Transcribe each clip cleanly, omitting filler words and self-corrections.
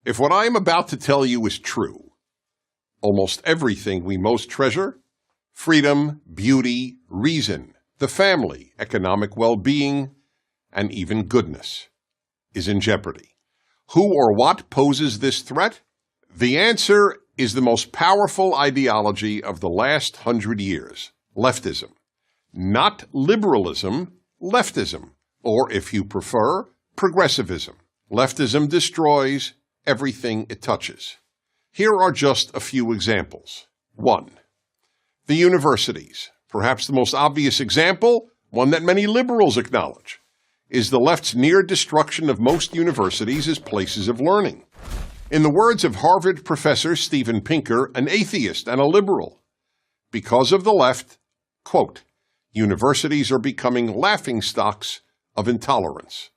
If what I am about to tell you is true, almost everything we most treasure, freedom, beauty, reason, the family, economic well-being, and even goodness, is in jeopardy. Who or what poses this threat? The answer is the most powerful ideology of the last 100 years, leftism. Not liberalism, leftism, or if you prefer, progressivism. Leftism destroys everything it touches. Here are just a few examples. 1. The universities. Perhaps the most obvious example, one that many liberals acknowledge, is the left's near destruction of most universities as places of learning. In the words of Harvard professor Steven Pinker, an atheist and a liberal, because of the left, quote, universities are becoming laughingstocks of intolerance,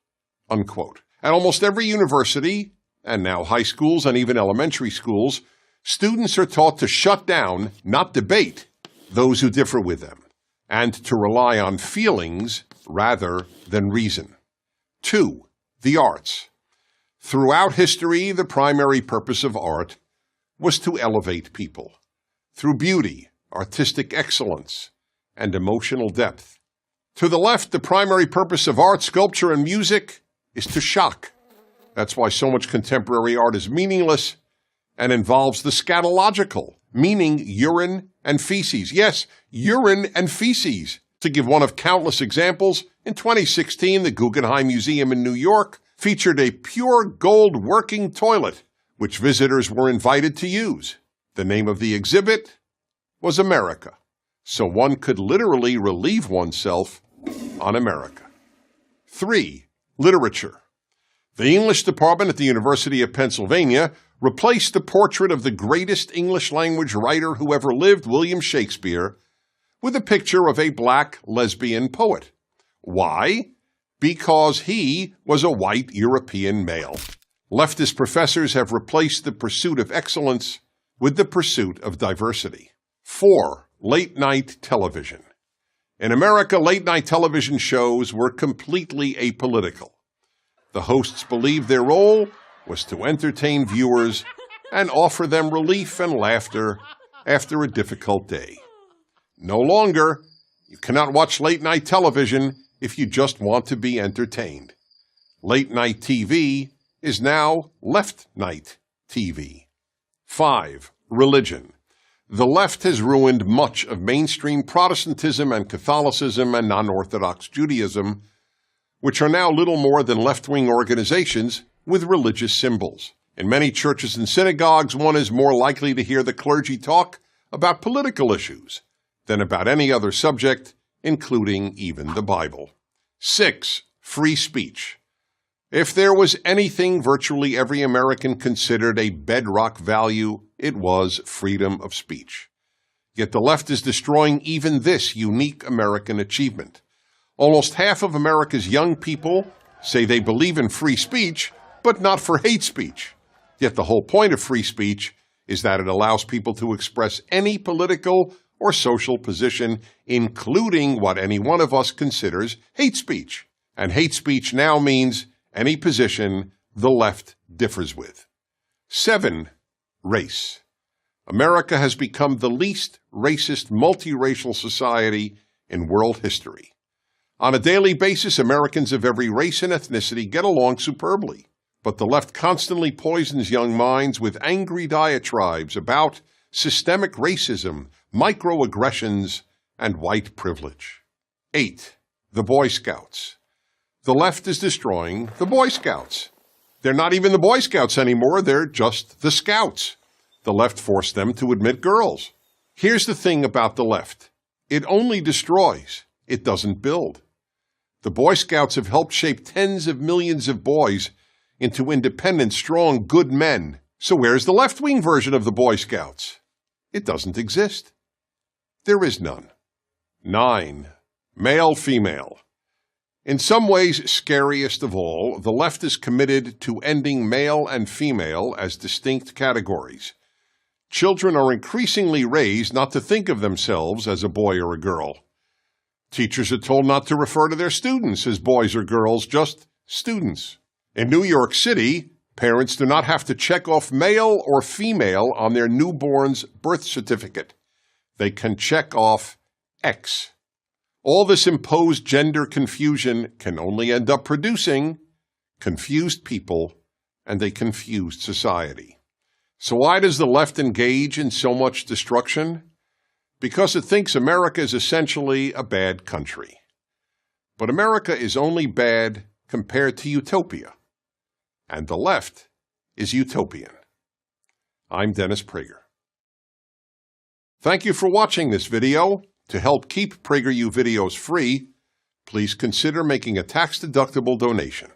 unquote. At almost every university, and now high schools and even elementary schools, students are taught to shut down, not debate, those who differ with them, and to rely on feelings rather than reason. 2. The arts. Throughout history, the primary purpose of art was to elevate people through beauty, artistic excellence, and emotional depth. To the left, the primary purpose of art, sculpture, and music is to shock. That's why so much contemporary art is meaningless and involves the scatological, meaning urine and feces. Yes, urine and feces. To give one of countless examples, in 2016, the Guggenheim Museum in New York featured a pure gold working toilet, which visitors were invited to use. The name of the exhibit was America, so one could literally relieve oneself on America. 3. Literature. The English department at the University of Pennsylvania replaced the portrait of the greatest English-language writer who ever lived, William Shakespeare, with a picture of a black lesbian poet. Why? Because he was a white European male. Leftist professors have replaced the pursuit of excellence with the pursuit of diversity. 4. Late-night television. In America, late-night television shows were completely apolitical. The hosts believed their role was to entertain viewers and offer them relief and laughter after a difficult day. No longer, you cannot watch late-night television if you just want to be entertained. Late-night TV is now left-night TV. 5. Religion. The left has ruined much of mainstream Protestantism and Catholicism and non-Orthodox Judaism, which are now little more than left-wing organizations with religious symbols. In many churches and synagogues, one is more likely to hear the clergy talk about political issues than about any other subject, including even the Bible. 6. Free speech. If there was anything virtually every American considered a bedrock value, it was freedom of speech. Yet the left is destroying even this unique American achievement. Almost half of America's young people say they believe in free speech, but not for hate speech. Yet the whole point of free speech is that it allows people to express any political or social position, including what any one of us considers hate speech. And hate speech now means any position the left differs with. 7. Race. America has become the least racist multiracial society in world history. On a daily basis, Americans of every race and ethnicity get along superbly, but the left constantly poisons young minds with angry diatribes about systemic racism, microaggressions, and white privilege. 8. The Boy Scouts. The left is destroying the Boy Scouts. They're not even the Boy Scouts anymore, they're just the Scouts. The left forced them to admit girls. Here's the thing about the left. It only destroys. It doesn't build. The Boy Scouts have helped shape tens of millions of boys into independent, strong, good men. So where's the left-wing version of the Boy Scouts? It doesn't exist. There is none. 9. Male-female. In some ways, scariest of all, the left is committed to ending male and female as distinct categories. Children are increasingly raised not to think of themselves as a boy or a girl. Teachers are told not to refer to their students as boys or girls, just students. In New York City, Parents do not have to check off male or female on their newborn's birth certificate. They can check off X. All this imposed gender confusion can only end up producing confused people and a confused society. So why does the left engage in so much destruction? Because it thinks America is essentially a bad country. But America is only bad compared to utopia. And the left is utopian. I'm Dennis Prager. Thank you for watching this video. To help keep PragerU videos free, please consider making a tax-deductible donation.